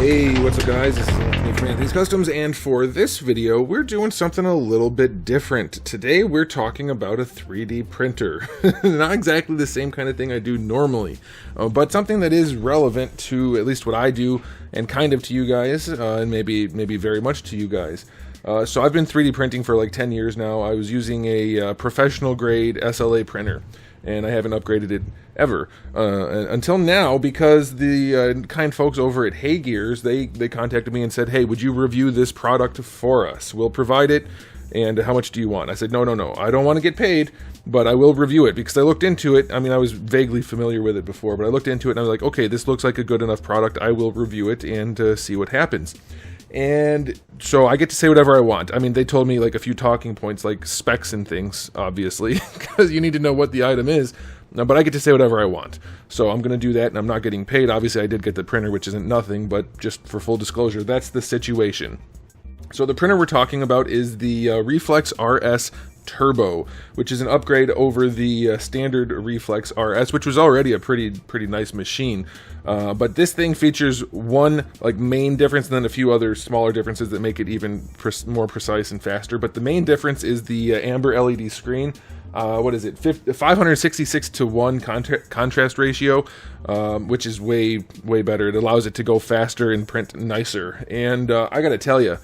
Hey, what's up guys? This is Anthony from Anthony's Customs, and for this video, we're doing something a little bit different. Today, we're talking about a 3D printer. Not exactly the same kind of thing I do normally, but something that is relevant to at least what I do, and kind of to you guys, and maybe very much to you guys. So I've been 3D printing for like 10 years now. I was using a professional grade SLA printer, and I haven't upgraded it ever until now, because the kind folks over at HeyGears, they contacted me and said, hey, would you review this product for us? We'll provide it, and how much do you want? I said, no, I don't want to get paid, but I will review it, because I looked into it. I mean, I was vaguely familiar with it before, but I looked into it and I was like, okay, this looks like a good enough product. I will review it and see what happens. And so I get to say whatever I want. I mean, they told me like a few talking points, like specs and things, obviously, because you need to know what the item is. But I get to say whatever I want. So I'm going to do that, and I'm not getting paid. Obviously, I did get the printer, which isn't nothing, but just for full disclosure, that's the situation. So the printer we're talking about is the REFLEX RS Turbo, which is an upgrade over the standard REFLEX RS, which was already a pretty nice machine. But this thing features one like main difference, and then a few other smaller differences that make it even more precise and faster. But the main difference is the amber LED screen. What is it? 566:1 contrast ratio, which is way better. It allows it to go faster and print nicer. And I gotta tell you,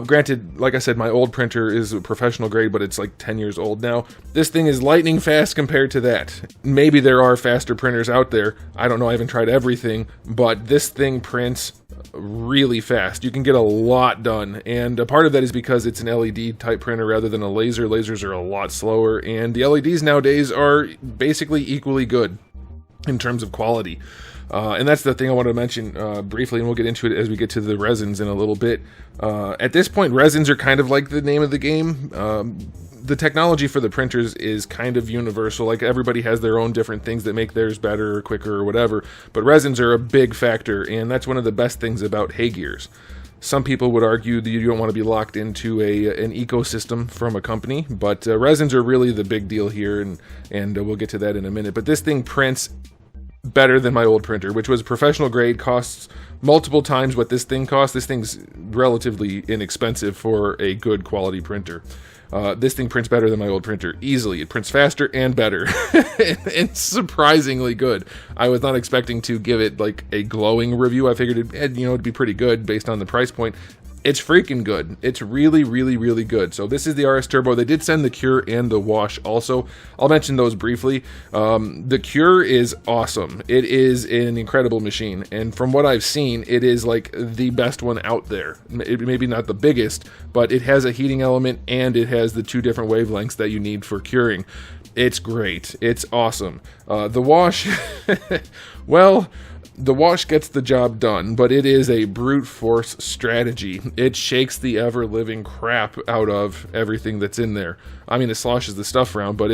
granted, like I said, my old printer is a professional grade, but it's like 10 years old now. This thing is lightning fast compared to that. Maybe there are faster printers out there. I don't know. I haven't tried everything, but this thing prints really fast. You can get a lot done, and a part of that is because it's an LED type printer rather than a laser. Lasers are a lot slower, and the LEDs nowadays are basically equally good in terms of quality. And that's the thing I wanted to mention briefly, and we'll get into it as we get to the resins in a little bit. At this point, resins are kind of like the name of the game. The technology for the printers is kind of universal. Like, everybody has their own different things that make theirs better or quicker or whatever, but resins are a big factor, and that's one of the best things about HeyGears. Some people would argue that you don't want to be locked into an ecosystem from a company, but resins are really the big deal here, and we'll get to that in a minute. But this thing prints better than my old printer, which was professional grade, costs multiple times what this thing costs. This thing's relatively inexpensive for a good quality printer. This thing prints better than my old printer, easily. It prints faster and better. It's surprisingly good. I was not expecting to give it like a glowing review. I figured it'd be pretty good based on the price point. It's freaking good. It's really good. So this is the RS Turbo. They did send the Cure and the Wash also. I'll mention those briefly. The Cure is awesome. It is an incredible machine, and from what I've seen, it is like the best one out there. It maybe not the biggest, but it has a heating element, and it has the two different wavelengths that you need for curing. It's great. It's awesome. The Wash, well, the Wash gets the job done, but it is a brute force strategy. It shakes the ever-living crap out of everything that's in there. I mean, it sloshes the stuff around, but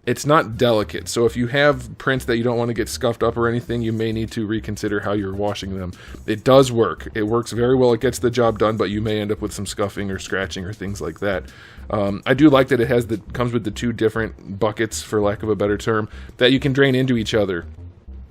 it's not delicate. So if you have prints that you don't want to get scuffed up or anything, you may need to reconsider how you're washing them. It does work. It works very well. It gets the job done, but you may end up with some scuffing or scratching or things like that. I do like that it comes with the two different buckets, for lack of a better term, that you can drain into each other.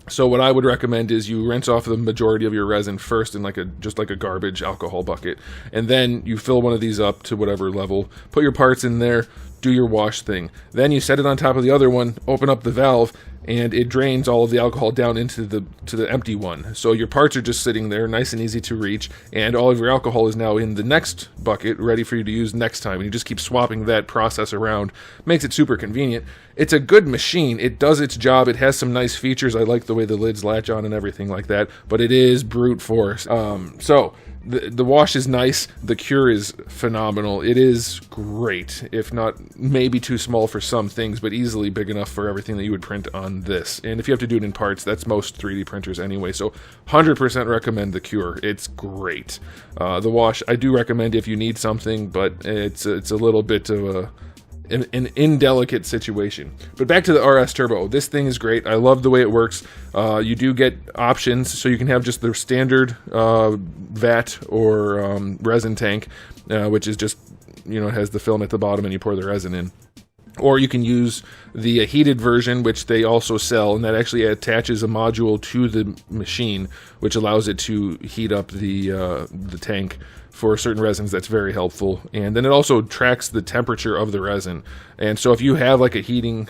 So what I would recommend is you rinse off the majority of your resin first in just like a garbage alcohol bucket, and then you fill one of these up to whatever level, put your parts in there, do your wash thing. Then you set it on top of the other one, open up the valve, and it drains all of the alcohol down into the empty one. So your parts are just sitting there, nice and easy to reach, and all of your alcohol is now in the next bucket, ready for you to use next time. And you just keep swapping that process around. Makes it super convenient. It's a good machine. It does its job. It has some nice features. I like the way the lids latch on and everything like that, but it is brute force. So the Wash is nice. The Cure is phenomenal. It is great, if not maybe too small for some things, but easily big enough for everything that you would print on this. And if you have to do it in parts, that's most 3D printers anyway. So 100% recommend the Cure. It's great. The Wash, I do recommend if you need something, but it's a little bit of an indelicate situation. But back to the RS Turbo. This thing is great. I love the way it works. You do get options, so you can have just the standard vat or resin tank, which is just, it has the film at the bottom and you pour the resin in. Or you can use the heated version, which they also sell, and that actually attaches a module to the machine, which allows it to heat up the tank for certain resins. That's very helpful. And then it also tracks the temperature of the resin. And so if you have like a heated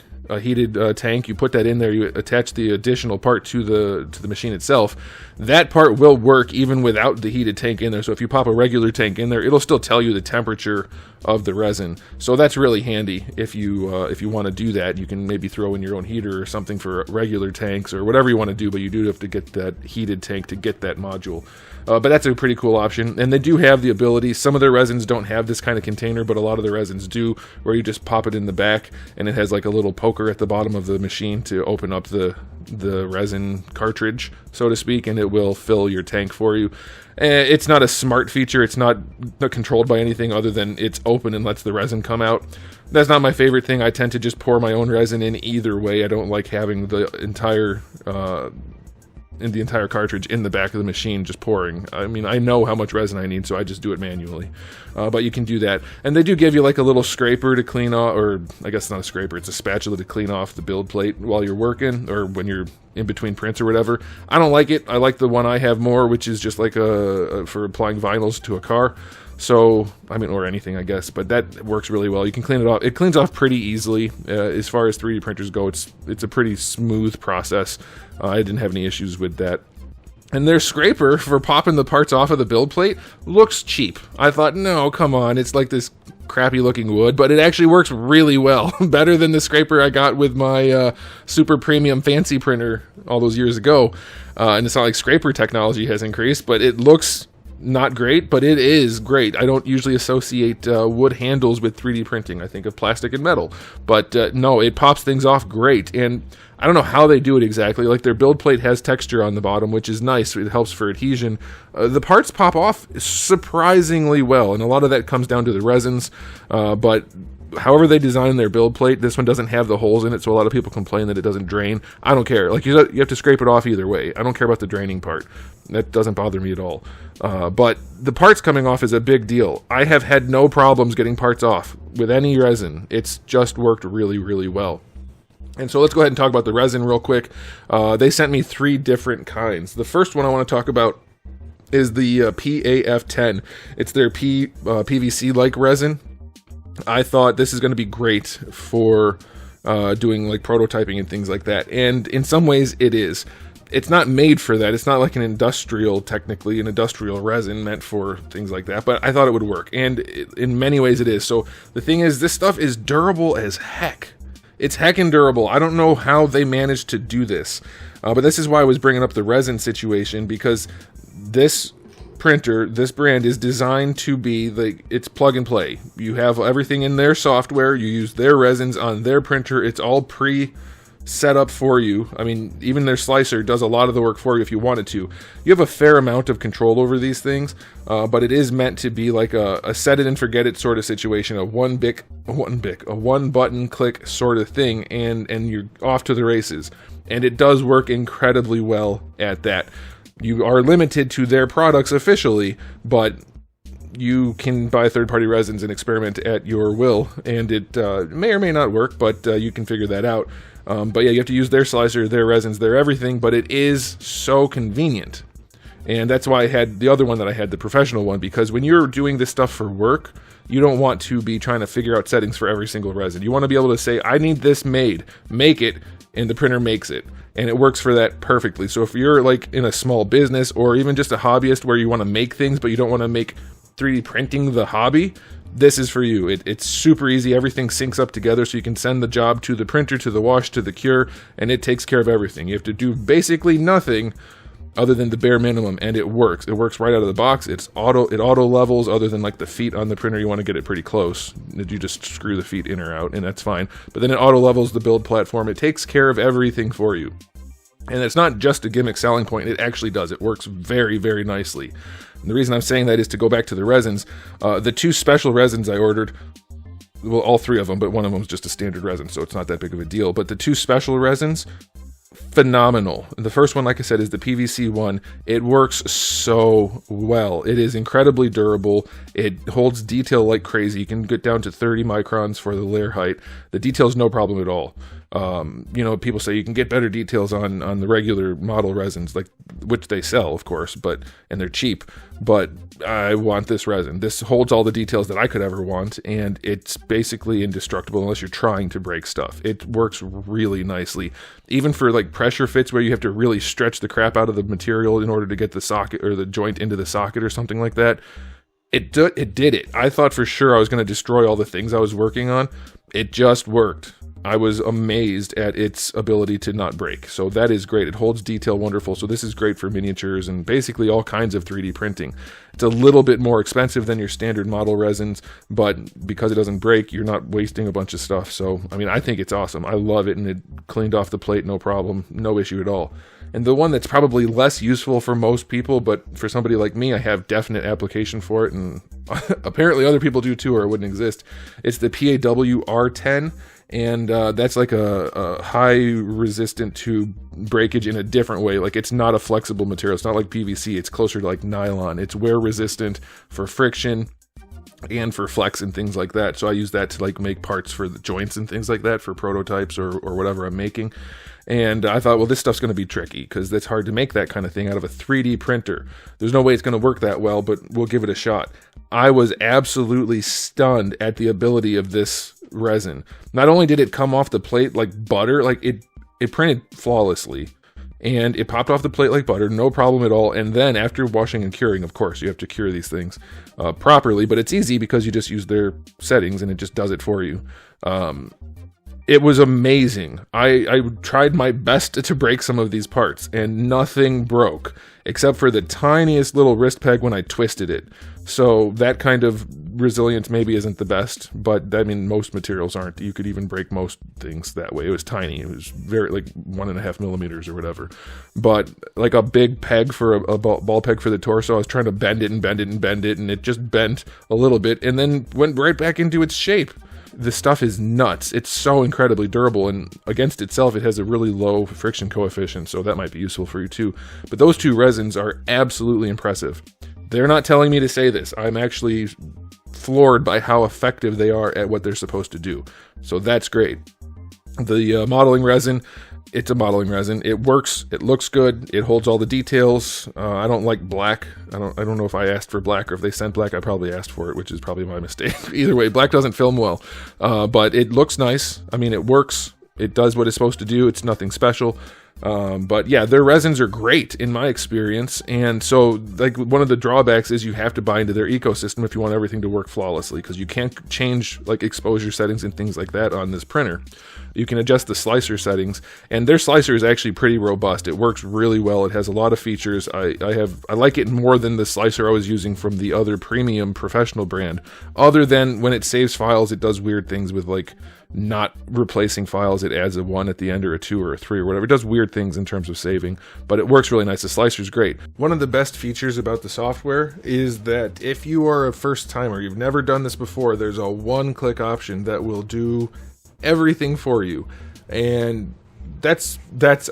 tank, you put that in there, you attach the additional part to the machine itself. That part will work even without the heated tank in there. So if you pop a regular tank in there, it'll still tell you the temperature of the resin. So that's really handy if you want to do that. You can maybe throw in your own heater or something for regular tanks or whatever you want to do, but you do have to get that heated tank to get that module. But that's a pretty cool option, and they do have the ability. Some of their resins don't have this kind of container, but a lot of the resins do, where you just pop it in the back, and it has like a little poker at the bottom of the machine to open up the resin cartridge, so to speak, and it will fill your tank for you. It's not a smart feature. It's not controlled by anything other than it's open and lets the resin come out. That's not my favorite thing. I tend to just pour my own resin in either way. I don't like having the entire cartridge in the back of the machine just pouring. I mean, I know how much resin I need, so I just do it manually. But you can do that. And they do give you like a little scraper to clean off, or I guess not a scraper, it's a spatula to clean off the build plate while you're working, or when you're in between prints or whatever. I don't like it. I like the one I have more, which is just like for applying vinyls to a car. So, I mean, or anything, I guess, but that works really well. You can clean it off. It cleans off pretty easily. As far as 3D printers go, it's a pretty smooth process. I didn't have any issues with that. And their scraper for popping the parts off of the build plate looks cheap. I thought, no, come on, it's like this crappy looking wood, but it actually works really well. Better than the scraper I got with my super premium fancy printer all those years ago. And it's not like scraper technology has increased, but it looks not great, but it is great. I don't usually associate wood handles with 3D printing. I think of plastic and metal, but no, it pops things off great. And I don't know how they do it exactly. Like, their build plate has texture on the bottom, which is nice. It helps for adhesion. The parts pop off surprisingly well, and a lot of that comes down to the resins, but however they design their build plate, this one doesn't have the holes in it, so a lot of people complain that it doesn't drain. I don't care. Like, you have to scrape it off either way. I don't care about the draining part. That doesn't bother me at all. But the parts coming off is a big deal. I have had no problems getting parts off with any resin. It's just worked really, really well. And so let's go ahead and talk about the resin real quick. They sent me 3 different kinds. The first one I want to talk about is the PAF10. It's their PVC-like resin. I thought this is going to be great for doing like prototyping and things like that. And in some ways it is. It's not made for that. It's not like an industrial resin meant for things like that, but I thought it would work. And in many ways it is. So the thing is, this stuff is durable as heck. It's heckin' durable. I don't know how they managed to do this, but this is why I was bringing up the resin situation, because this printer, this brand, is designed to be like, it's plug and play. You have everything in their software, you use their resins on their printer, it's all set up for you. I mean, even their slicer does a lot of the work for you if you wanted to. You have a fair amount of control over these things, but it is meant to be like a set it and forget it sort of situation, a one button click sort of thing, and you're off to the races. And it does work incredibly well at that. You are limited to their products officially, but you can buy third-party resins and experiment at your will, and it may or may not work, but you can figure that out. But yeah, you have to use their slicer, their resins, their everything, but it is so convenient. And that's why I had the other one that I had, the professional one, because when you're doing this stuff for work, you don't want to be trying to figure out settings for every single resin. You want to be able to say, I need this made, make it, and the printer makes it. And it works for that perfectly. So if you're like in a small business or even just a hobbyist where you want to make things, but you don't want to make 3D printing the hobby, this is for you. It's super easy. Everything syncs up together, so you can send the job to the printer, to the wash, to the cure, and it takes care of everything. You have to do basically nothing other than the bare minimum, and it works. It works right out of the box. It auto levels, other than like the feet on the printer. You want to get it pretty close. You just screw the feet in or out, and that's fine. But then it auto levels the build platform. It takes care of everything for you. And it's not just a gimmick selling point. It actually does. It works very, very nicely. And the reason I'm saying that is to go back to the resins. The 2 special resins I ordered, well, all 3 of them, but one of them is just a standard resin, so it's not that big of a deal. But the 2 special resins phenomenal. The first one, like I said, is the PVC one. It works so well. It is incredibly durable. It holds detail like crazy. You can get down to 30 microns for the layer height. The detail's no problem at all. You know, people say you can get better details on the regular model resins, like, which they sell, of course, and they're cheap, but I want this resin. This holds all the details that I could ever want, and it's basically indestructible unless you're trying to break stuff. It works really nicely. Even for like pressure fits where you have to really stretch the crap out of the material in order to get the socket or the joint into the socket or something like that. It did it. I thought for sure I was going to destroy all the things I was working on. It just worked. I was amazed at its ability to not break. So that is great. It holds detail wonderful. So this is great for miniatures and basically all kinds of 3D printing. It's a little bit more expensive than your standard model resins, but because it doesn't break, you're not wasting a bunch of stuff. So, I mean, I think it's awesome. I love it, and it cleaned off the plate, no problem, no issue at all. And the one that's probably less useful for most people, but for somebody like me, I have definite application for it, and apparently other people do too, or it wouldn't exist. It's the PAW R10. And that's like a high resistant to breakage in a different way. Like, it's not a flexible material. It's not like PVC. It's closer to like nylon. It's wear resistant for friction and for flex and things like that. So I use that to like make parts for the joints and things like that for prototypes or whatever I'm making. And I thought, well, this stuff's going to be tricky because it's hard to make that kind of thing out of a 3D printer. There's no way it's going to work that well, but we'll give it a shot. I was absolutely stunned at the ability of this resin. Not only did it come off the plate like butter, like it printed flawlessly, and it popped off the plate like butter, no problem at all. And then after washing and curing, of course, you have to cure these things properly, but it's easy because you just use their settings and it just does it for you. It was amazing. I tried my best to break some of these parts, and nothing broke, except for the tiniest little wrist peg when I twisted it. So that kind of resilience maybe isn't the best, but I mean, most materials aren't. You could even break most things that way. It was tiny. It was very, like 1.5 millimeters or whatever. But like a big peg for a ball peg for the torso, I was trying to bend it and bend it and bend it, and it just bent a little bit and then went right back into its shape. This stuff is nuts. It's so incredibly durable, and against itself, it has a really low friction coefficient, so that might be useful for you too. But those two resins are absolutely impressive. They're not telling me to say this. I'm actually floored by how effective they are at what they're supposed to do. So that's great. The modeling resin, it's a modeling resin. It works. It looks good. It holds all the details. I don't like black. I don't know if I asked for black or if they sent black. I probably asked for it, which is probably my mistake. Either way, black doesn't film well, but it looks nice. I mean, it works. It does what it's supposed to do. It's nothing special. But yeah, their resins are great in my experience. And so like one of the drawbacks is you have to buy into their ecosystem if you want everything to work flawlessly, because you can't change like exposure settings and things like that on this printer. You can adjust the slicer settings, and their slicer is actually pretty robust. It works really well. It has a lot of features. I like it more than the slicer I was using from the other premium professional brand. Other than when it saves files, it does weird things with like not replacing files. It adds a 1 at the end or a 2 or a 3 or whatever. It does weird things in terms of saving, but it works really nice. The slicer's great. One of the best features about the software is that if you are a first timer, you've never done this before, there's a one-click option that will do everything for you, and that's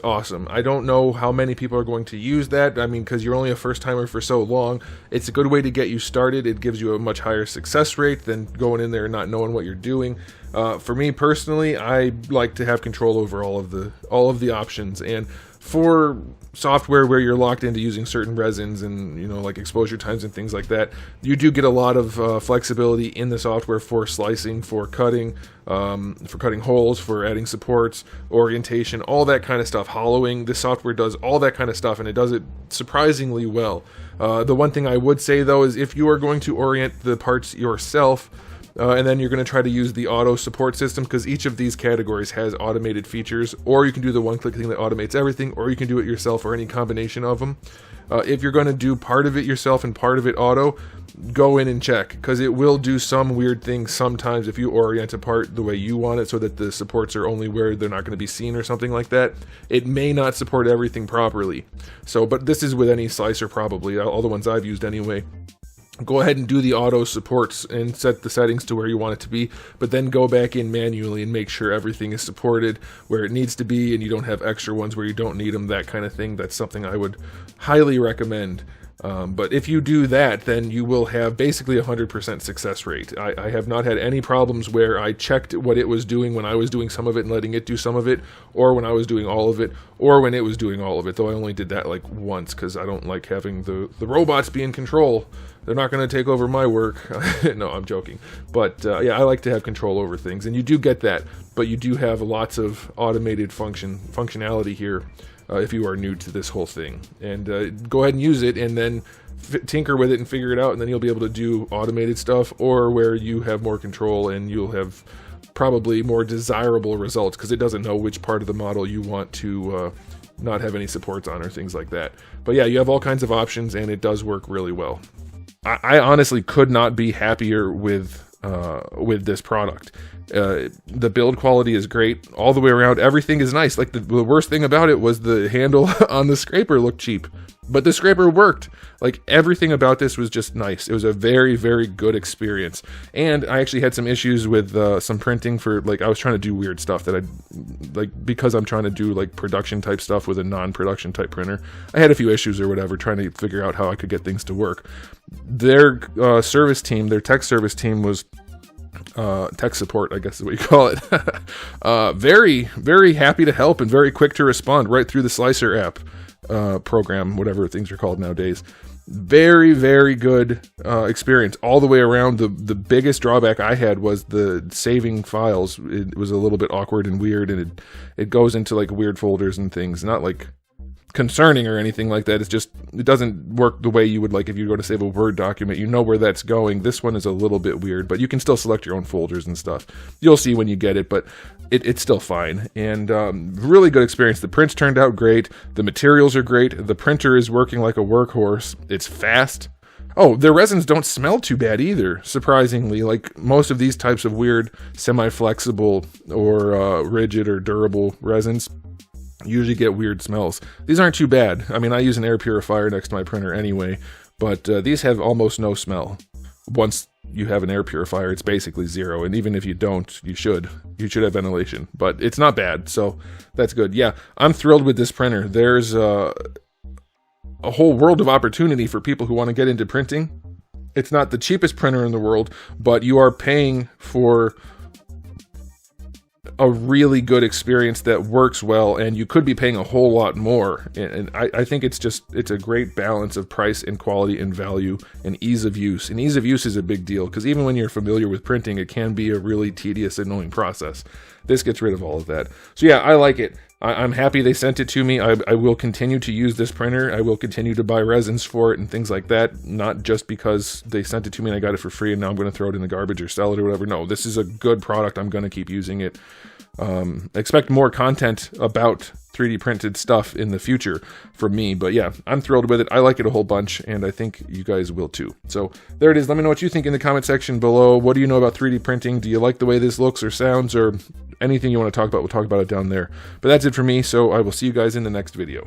awesome. I don't know how many people are going to use that. I mean, because you're only a first timer for so long, it's a good way to get you started. It gives you a much higher success rate than going in there and not knowing what you're doing. For me personally, I like to have control over all of the options, and for software where you're locked into using certain resins and, you know, like exposure times and things like that, you do get a lot of flexibility in the software for slicing, for cutting holes, for adding supports, orientation, all that kind of stuff, hollowing. The software does all that kind of stuff, and it does it surprisingly well. The one thing I would say though is if you are going to orient the parts yourself, and then you're going to try to use the auto support system, because each of these categories has automated features, or you can do the one-click thing that automates everything, or you can do it yourself, or any combination of them. If you're going to do part of it yourself and part of it auto, go in and check, because it will do some weird things sometimes if you orient a part the way you want it so that the supports are only where they're not going to be seen or something like that. It may not support everything properly. So, but this is with any slicer probably, all the ones I've used anyway. go ahead and do the auto supports and set the settings to where you want it to be, but then go back in manually and make sure everything is supported where it needs to be and you don't have extra ones where you don't need them, that kind of thing. That's something I would highly recommend. But if you do that, then you will have basically 100% success rate. I have not had any problems where I checked what it was doing when I was doing some of it and letting it do some of it, or when I was doing all of it, or when it was doing all of it, though I only did that like once because I don't like having the robots be in control. They're not going to take over my work. No, I'm joking. But yeah, I like to have control over things, and you do get that, but you do have lots of automated functionality here. If you are new to this whole thing, and go ahead and use it, and then tinker with it and figure it out, and then you'll be able to do automated stuff, or where you have more control and you'll have probably more desirable results because it doesn't know which part of the model you want to not have any supports on or things like that. But yeah, you have all kinds of options, and it does work really well. I honestly could not be happier with this product. The build quality is great all the way around. Everything is nice. Like the worst thing about it was the handle on the scraper looked cheap, but the scraper worked. Like everything about this was just nice. It was a very, very good experience. And I actually had some issues with some printing for, like, I was trying to do weird stuff that because I'm trying to do like production type stuff with a non-production type printer. I had a few issues or whatever trying to figure out how I could get things to work. Their service team, their tech service team was tech support, I guess is what you call it. Very, very happy to help and very quick to respond right through the Slicer app program, whatever things are called nowadays. Very, very good experience all the way around. The biggest drawback I had was the saving files. It was a little bit awkward and weird, and it goes into like weird folders and things. Not like concerning or anything like that. It's just, it doesn't work the way you would like if you go to save a Word document. You know where that's going. This one is a little bit weird, but you can still select your own folders and stuff. You'll see when you get it, but it's still fine. And really good experience. The prints turned out great. The materials are great. The printer is working like a workhorse. It's fast. Oh, their resins don't smell too bad either, surprisingly. Like most of these types of weird semi-flexible or rigid or durable resins usually get weird smells. These aren't too bad. I mean, I use an air purifier next to my printer anyway, but these have almost no smell. Once you have an air purifier, it's basically zero, and even if you don't, you should have ventilation, but it's not bad, so that's good. Yeah, I'm thrilled with this printer. There's a whole world of opportunity for people who want to get into printing. It's not the cheapest printer in the world, but you are paying for a really good experience that works well, and you could be paying a whole lot more. And I think it's a great balance of price and quality and value and ease of use. And ease of use is a big deal, because even when you're familiar with printing, it can be a really tedious, annoying process. This gets rid of all of that. So yeah, I like it. I'm happy they sent it to me. I will continue to use this printer. I will continue to buy resins for it and things like that, not just because they sent it to me and I got it for free and now I'm going to throw it in the garbage or sell it or whatever. No, this is a good product. I'm going to keep using it. Expect more content about 3D printed stuff in the future from me, but yeah, I'm thrilled with it. I like it a whole bunch, and I think you guys will too. So there it is. Let me know what you think in the comment section below. What do you know about 3D printing? Do you like the way this looks or sounds, or anything you want to talk about? We'll talk about it down there. But that's it for me, so I will see you guys in the next video.